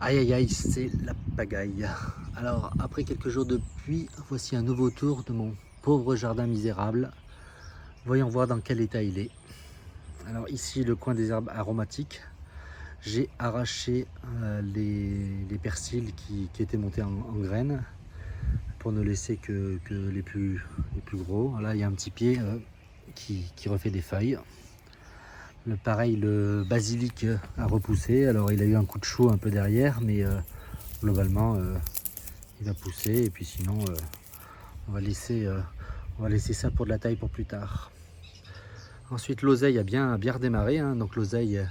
Aïe aïe aïe, c'est la pagaille. Alors, après quelques jours de pluie, voici un nouveau tour de mon pauvre jardin misérable. Voyons voir dans quel état il est. Alors ici, le coin des herbes aromatiques. J'ai arraché les persils qui étaient montés en graines pour ne laisser que les plus gros. Là, il y a un petit pied qui refait des feuilles. Pareil, le basilic a repoussé. Alors, il a eu un coup de chaud un peu derrière, mais globalement, il va pousser. Et puis sinon, on va laisser ça pour de la taille pour plus tard. Ensuite, l'oseille a bien redémarré, hein, donc l'oseille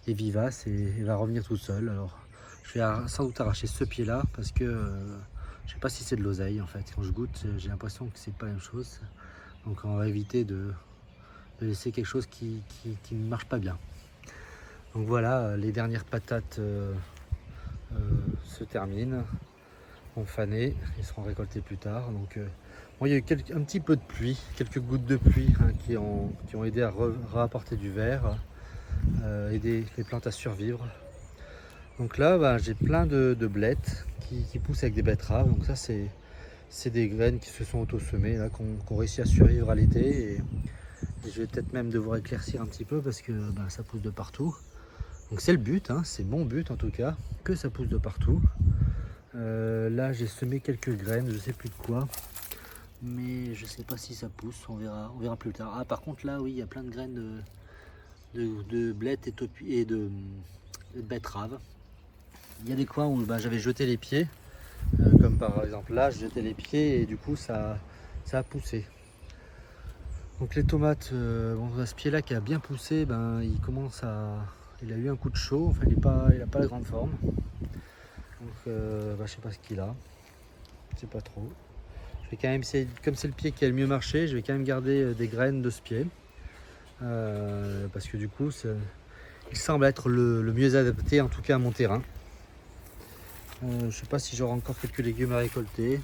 est vivace et va revenir tout seul. Alors, je vais sans doute arracher ce pied-là parce que je ne sais pas si c'est de l'oseille en fait. Quand je goûte, j'ai l'impression que c'est pas la même chose. Donc, on va éviter de laisser quelque chose qui ne marche pas bien. Donc voilà, les dernières patates se terminent, ont fané, ils seront récoltés plus tard. Donc, bon, il y a eu un petit peu de pluie, quelques gouttes de pluie hein, qui ont aidé à rapporter du verre, aider les plantes à survivre. Donc là, bah, j'ai plein de blettes qui poussent avec des betteraves. Donc ça, c'est des graines qui se sont auto-semées, là, qu'on réussit à survivre à l'été. Et je vais peut-être même devoir éclaircir un petit peu parce que bah, ça pousse de partout. Donc c'est le but, hein, c'est mon but en tout cas, que ça pousse de partout. Là, j'ai semé quelques graines, je sais plus de quoi. Mais je sais pas si ça pousse, on verra plus tard. Ah, par contre là, oui, il y a plein de graines de blettes et de betteraves. Il y a des coins où bah, j'avais jeté les pieds, comme par exemple là, je jetais les pieds et du coup ça a poussé. Donc les tomates, bon, ce pied-là qui a bien poussé, ben, il a eu un coup de chaud, enfin il a pas la grande forme. Donc bah, je sais pas ce qu'il a, je sais pas trop. Je vais quand même essayer, comme c'est le pied qui a le mieux marché, je vais quand même garder des graines de ce pied. Parce que du coup, il semble être le mieux adapté, en tout cas à mon terrain. Je sais pas si j'aurai encore quelques légumes à récolter.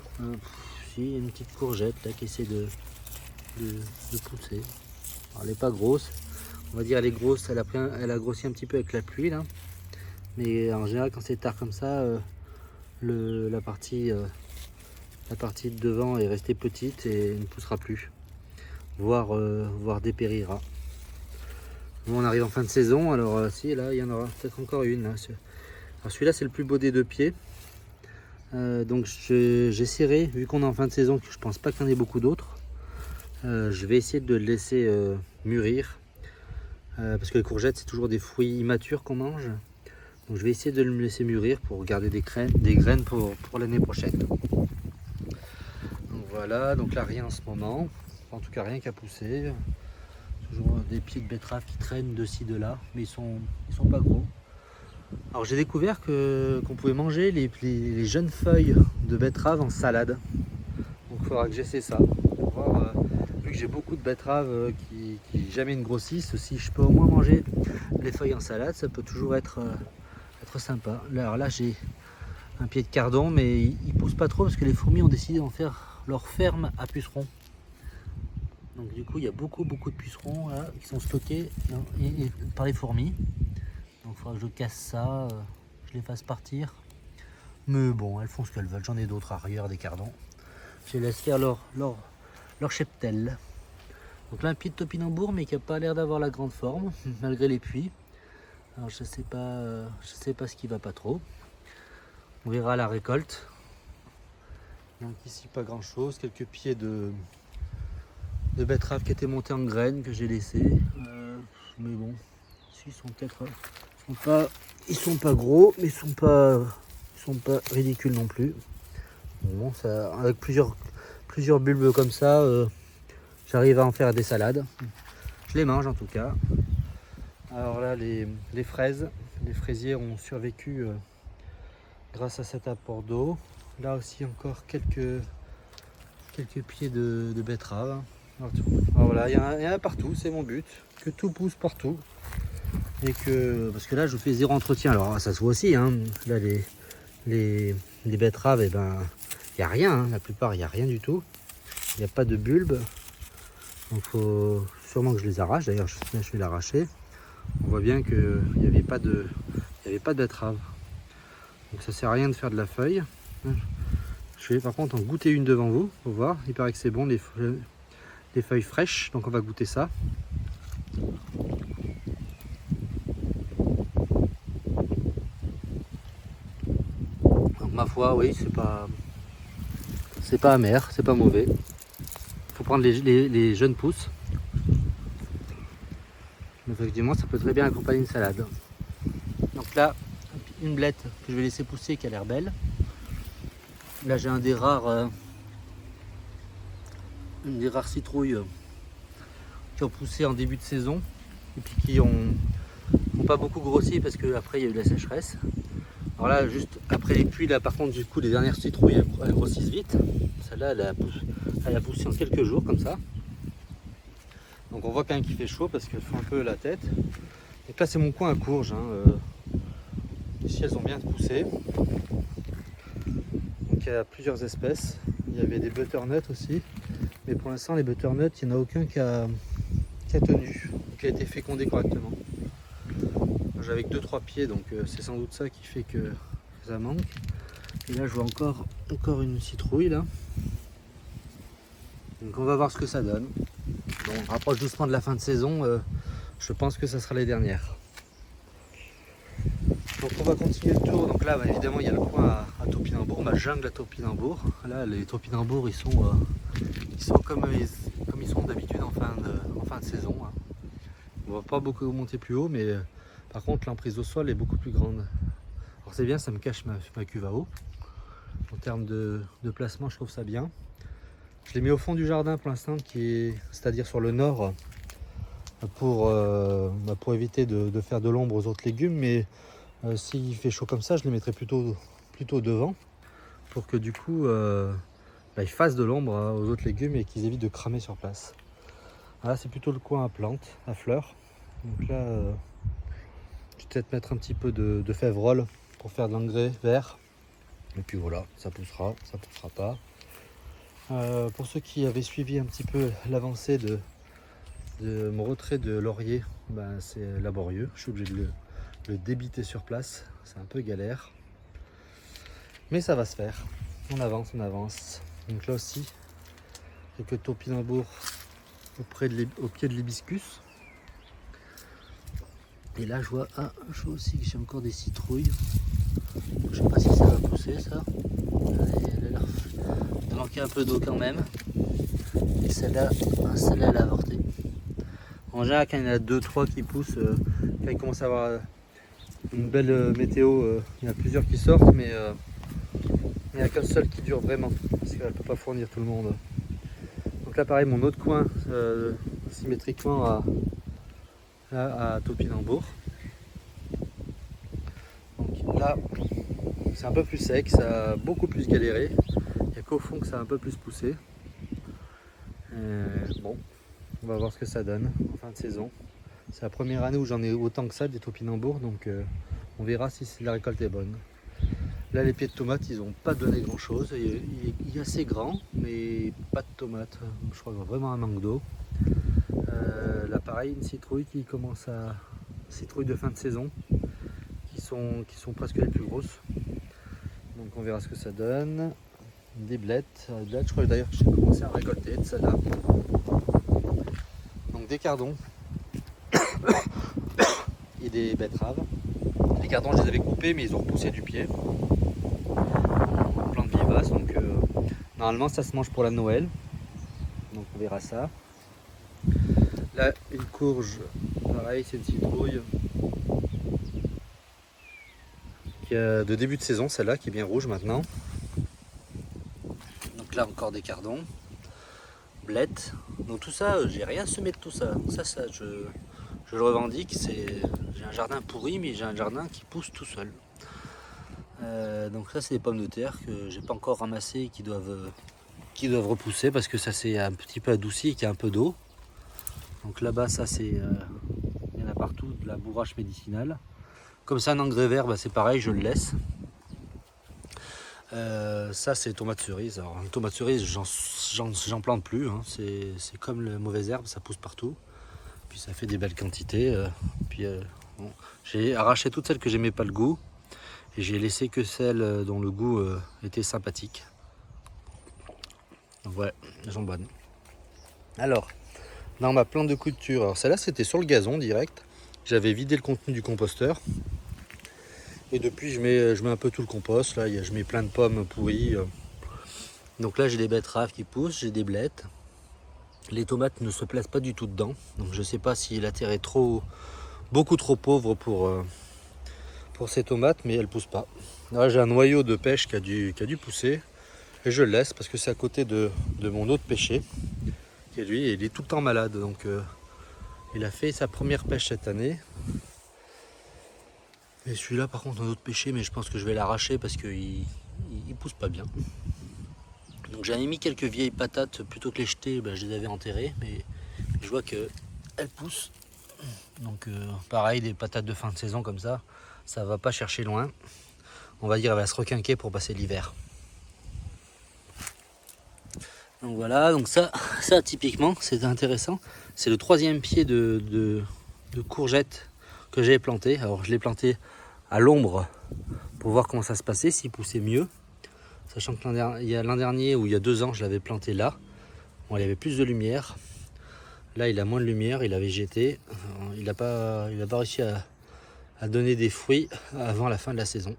Si, il y a une petite courgette là qui essaie de pousser. Alors, elle n'est pas grosse. On va dire elle est grosse, elle a grossi un petit peu avec la pluie là. Mais en général, quand c'est tard comme ça, la partie de devant est restée petite et ne poussera plus, voire dépérira. Bon, on arrive en fin de saison, alors si là il y en aura peut-être encore une. Là. Alors celui-là c'est le plus beau des deux pieds. Donc j'essaierai, vu qu'on est en fin de saison, que je pense pas qu'il y en ait beaucoup d'autres. Je vais essayer de le laisser mûrir. Parce que les courgettes c'est toujours des fruits immatures qu'on mange. Donc je vais essayer de le laisser mûrir pour garder des graines pour l'année prochaine. Donc voilà, donc là rien en ce moment. En tout cas rien qu'à pousser. Toujours des pieds de betterave qui traînent de ci de là, mais ils sont pas gros. Alors j'ai découvert qu'on pouvait manger les jeunes feuilles de betterave en salade. Donc il faudra que j'essaie ça. Pour voir, vu que j'ai beaucoup de betteraves qui jamais ne grossissent, si je peux au moins manger les feuilles en salade, ça peut toujours être sympa. Alors là j'ai un pied de cardon, mais il pousse pas trop parce que les fourmis ont décidé d'en faire leur ferme à pucerons. Donc du coup il y a beaucoup de pucerons là, qui sont stockés par les fourmis. Donc il faudra que je casse ça, je les fasse partir. Mais bon, elles font ce qu'elles veulent. J'en ai d'autres arrière, des cardons. Je les laisse faire leur cheptel. Donc là un pied de topinambour mais qui n'a pas l'air d'avoir la grande forme, malgré les pluies. Alors je sais pas ce qui va pas trop. On verra à la récolte. Donc ici pas grand chose, quelques pieds de betteraves qui étaient montés en graines que j'ai laissés. Mais bon, ils sont peut-être, ils sont pas gros, mais ils sont pas ridicules non plus. Bon, ça, avec plusieurs bulbes comme ça, j'arrive à en faire des salades. Je les mange en tout cas. Alors là, les fraises, les fraisiers ont survécu grâce à cet apport d'eau. Là aussi encore quelques pieds de betterave. Alors voilà, il y en a partout, c'est mon but, que tout pousse partout. Et parce que là je fais zéro entretien, alors ça se voit aussi, hein. Là les betteraves, et ben il n'y a rien, hein. La plupart il n'y a rien du tout, il n'y a pas de bulbe, donc faut sûrement que je les arrache. D'ailleurs là je vais l'arracher, on voit bien qu'il n'y avait pas de betterave. Donc ça sert à rien de faire de la feuille. Je vais par contre en goûter une devant vous, pour voir. Il paraît que c'est bon, les feuilles fraîches, donc on va goûter ça. Donc ma foi, oui, c'est pas amer, c'est pas mauvais. Il faut prendre les jeunes pousses. Effectivement, ça peut très bien accompagner une salade. Donc là, une blette que je vais laisser pousser qui a l'air belle. Là, j'ai une des rares citrouilles qui ont poussé en début de saison et puis qui ont pas beaucoup grossi parce qu'après il y a eu de la sécheresse. Alors là, juste après les pluies, là par contre, du coup, les dernières citrouilles elles grossissent vite. Celle-là, elle a poussé en quelques jours comme ça. Donc on voit quand même qu'il fait chaud parce qu'elle fait un peu la tête. Donc là, c'est mon coin à courge. Ici, elles ont bien poussé. Donc il y a plusieurs espèces. Il y avait des butternuts aussi. Mais pour l'instant, les butternuts, il n'y en a aucun qui a tenu, qui a été fécondé correctement. J'avais que 2-3 pieds, donc c'est sans doute ça qui fait que ça manque. Et là, je vois encore une citrouille là. Donc on va voir ce que ça donne. Bon, on rapproche doucement de la fin de saison. Je pense que ça sera les dernières. Donc on va continuer le tour. Donc là, bah, évidemment, il y a le coin à topinambour, ma jungle à topinambour. Là, les topinambours, ils sont comme ils sont d'habitude en fin de saison. On va pas beaucoup monter plus haut, mais par contre, l'emprise au sol est beaucoup plus grande. Alors c'est bien, ça me cache ma cuve à eau. En termes de placement, je trouve ça bien. Je les mets au fond du jardin pour l'instant, c'est-à-dire sur le nord, pour éviter de faire de l'ombre aux autres légumes. Mais s'il fait chaud comme ça, je les mettrai plutôt devant, pour que du coup, ils fassent de l'ombre aux autres légumes et qu'ils évitent de cramer sur place. Là, c'est plutôt le coin à plantes, à fleurs. Donc là, je vais peut-être mettre un petit peu de févrole pour faire de l'engrais vert. Et puis voilà, ça poussera pas. Pour ceux qui avaient suivi un petit peu l'avancée de mon retrait de laurier, c'est laborieux. Je suis obligé de le débiter sur place. C'est un peu galère. Mais ça va se faire. On avance. Donc là aussi, quelques topinambours au pied de l'hibiscus. Et là, je vois aussi que j'ai encore des citrouilles. Je sais pas si ça va pousser, ça. Elle a l'air de manquer un peu d'eau quand même. Et celle-là, elle a avorté. En général, quand il y en a 2-3 qui poussent, quand il commence à avoir une belle météo, il y en a plusieurs qui sortent, mais il n'y en a qu'un seul qui dure vraiment, parce qu'elle ne peut pas fournir tout le monde. Donc là, pareil, mon autre coin, symétriquement à topinambour. Donc là, c'est un peu plus sec, ça a beaucoup plus galéré. Il n'y a qu'au fond que ça a un peu plus poussé. Bon, on va voir ce que ça donne en fin de saison. C'est la première année où j'en ai autant que ça des topinambours, donc on verra si la récolte est bonne. Là, les pieds de tomates, ils n'ont pas donné grand chose. Il est assez grand, mais pas de tomates. Je crois vraiment un manque d'eau. Là, pareil, une citrouille qui commence à. Citrouille de fin de saison, qui sont presque les plus grosses. Donc, on verra ce que ça donne. Des blettes. Je crois d'ailleurs que j'ai commencé à récolter de celle-là. Donc, des cardons et des betteraves. Les cardons, je les avais coupés, mais ils ont repoussé du pied. Plantes vivaces, donc normalement ça se mange pour la Noël. Donc on verra ça. Là, une courge, pareil, c'est une citrouille qui a de début de saison, celle-là qui est bien rouge maintenant. Donc là encore des cardons, blettes. Donc tout ça, j'ai rien semé de tout ça. Ça je le revendique. J'ai un jardin pourri, mais j'ai un jardin qui pousse tout seul. Donc ça, c'est des pommes de terre que j'ai pas encore ramassées et qui doivent repousser parce que ça s'est un petit peu adouci et qu'il y a un peu d'eau. Donc là-bas, ça c'est il y en a partout, de la bourrache médicinale. Comme c'est un engrais vert, c'est pareil, je le laisse. Ça c'est tomate cerise. Alors une tomate cerise, j'en plante plus. C'est comme la mauvaise herbe, ça pousse partout. Puis ça fait des belles quantités. Bon, j'ai arraché toutes celles que j'aimais pas le goût. Et j'ai laissé que celles dont le goût était sympathique. Donc ouais, elles sont bonnes. Alors, dans ma plante de couture, alors celle-là c'était sur le gazon direct. J'avais vidé le contenu du composteur. Et depuis je mets un peu tout le compost. Là, je mets plein de pommes pourries. Donc là j'ai des betteraves qui poussent, j'ai des blettes. Les tomates ne se placent pas du tout dedans. Donc je sais pas si la terre est beaucoup trop pauvre pour ces tomates, mais elles poussent pas. Là j'ai un noyau de pêche qui a dû pousser. Et je le laisse parce que c'est à côté de mon autre pêcher. Et lui, il est tout le temps malade. Donc il a fait sa première pêche cette année. Et celui-là par contre un autre pêcher, mais je pense que je vais l'arracher parce qu'il pousse pas bien. Donc j'avais mis quelques vieilles patates, plutôt que les jeter, je les avais enterrées, mais je vois qu'elles poussent. Donc pareil, des patates de fin de saison comme ça va pas chercher loin. On va dire elle va se requinquer pour passer l'hiver. Donc voilà, donc ça typiquement c'est intéressant. C'est le 3e pied de courgettes que j'ai planté. Alors je l'ai planté à l'ombre pour voir comment ça se passait, s'il poussait mieux. Sachant que l'an dernier ou il y a 2 ans, je l'avais planté là. Bon, il y avait plus de lumière. Là, il a moins de lumière, il a végété. Il n'a pas réussi à donner des fruits avant la fin de la saison.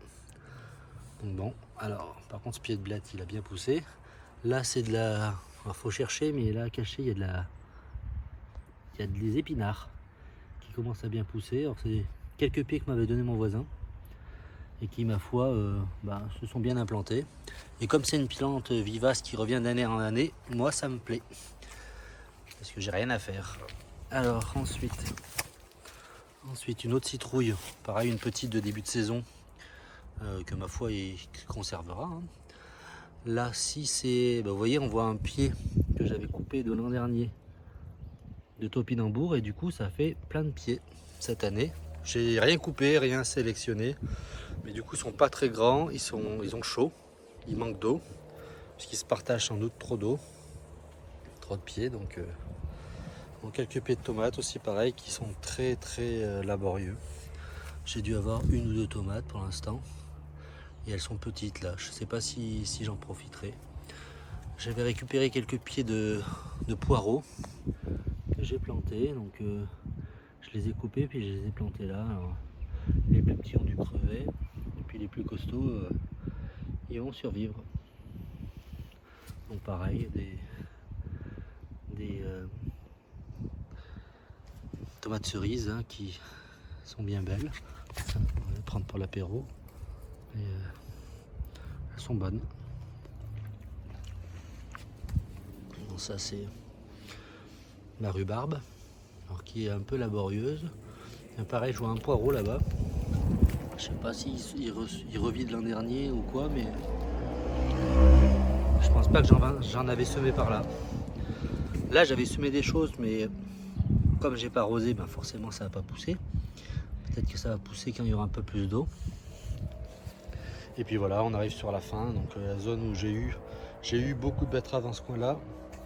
Donc bon, alors par contre, ce pied de blette, il a bien poussé. Là, c'est de la... Alors, faut chercher, mais là, caché, il y a des épinards qui commencent à bien pousser. Alors, c'est quelques pieds que m'avait donné mon voisin. Et qui, ma foi, se sont bien implantés. Et comme c'est une plante vivace qui revient d'année en année, moi ça me plaît. Parce que j'ai rien à faire. Alors ensuite une autre citrouille, pareil une petite de début de saison, que ma foi il conservera. Hein. Là si c'est, vous voyez on voit un pied que j'avais coupé de l'an dernier de topinambour et du coup ça fait plein de pieds cette année. J'ai rien coupé, rien sélectionné. Mais du coup, ils sont pas très grands, ils ont chaud, ils manquent d'eau, puisqu'ils se partagent sans doute trop d'eau, trop de pieds. Donc, quelques pieds de tomates aussi, pareil, qui sont très laborieux. J'ai dû avoir 1 ou 2 tomates pour l'instant, et elles sont petites là. Je sais pas si j'en profiterai. J'avais récupéré quelques pieds de poireaux que j'ai plantés, donc je les ai coupés puis je les ai plantés là. Alors, les plus petits ont dû crever. Et puis les plus costauds, ils vont survivre. Donc pareil, des tomates cerises hein, qui sont bien belles. On va les prendre pour l'apéro. Elles sont bonnes. Bon, ça c'est la rhubarbe, alors qui est un peu laborieuse. Et pareil, je vois un poireau là-bas. Je sais pas s'il revit de l'an dernier ou quoi, mais je pense pas que j'en avais semé par là. Là, j'avais semé des choses, mais comme j'ai pas arrosé, forcément ça va pas pousser. Peut-être que ça va pousser quand il y aura un peu plus d'eau. Et puis voilà, on arrive sur la fin. Donc la zone où j'ai eu beaucoup de betteraves dans ce coin-là.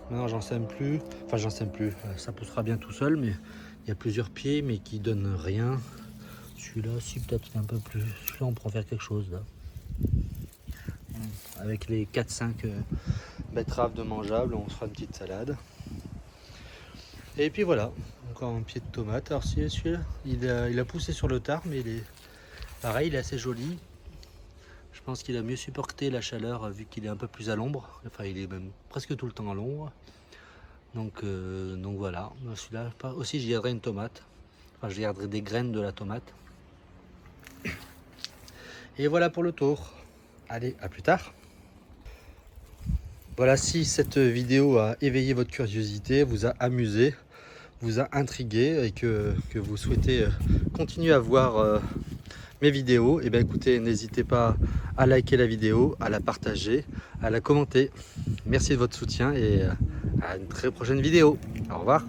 Maintenant, j'en sème plus. Enfin, j'en sème plus. Ça poussera bien tout seul, mais il y a plusieurs pieds, mais qui donnent rien. Celui-là, si peut-être un peu plus. Celui-là, on pourra faire quelque chose là. Avec les 4-5 betteraves de mangeables, on se fera une petite salade. Et puis voilà, encore un pied de tomate. Alors celui-là, il a poussé sur le tard, mais il est pareil, il est assez joli. Je pense qu'il a mieux supporté la chaleur vu qu'il est un peu plus à l'ombre. Enfin, il est même presque tout le temps à l'ombre. Donc voilà. Celui-là aussi, je garderai une tomate. Enfin, je garderai des graines de la tomate. Et voilà pour le tour. Allez, à plus tard. Voilà, si cette vidéo a éveillé votre curiosité, vous a amusé, vous a intrigué et que vous souhaitez continuer à voir mes vidéos, et bien écoutez, n'hésitez pas à liker la vidéo, à la partager, à la commenter. Merci de votre soutien et à une très prochaine vidéo. Au revoir.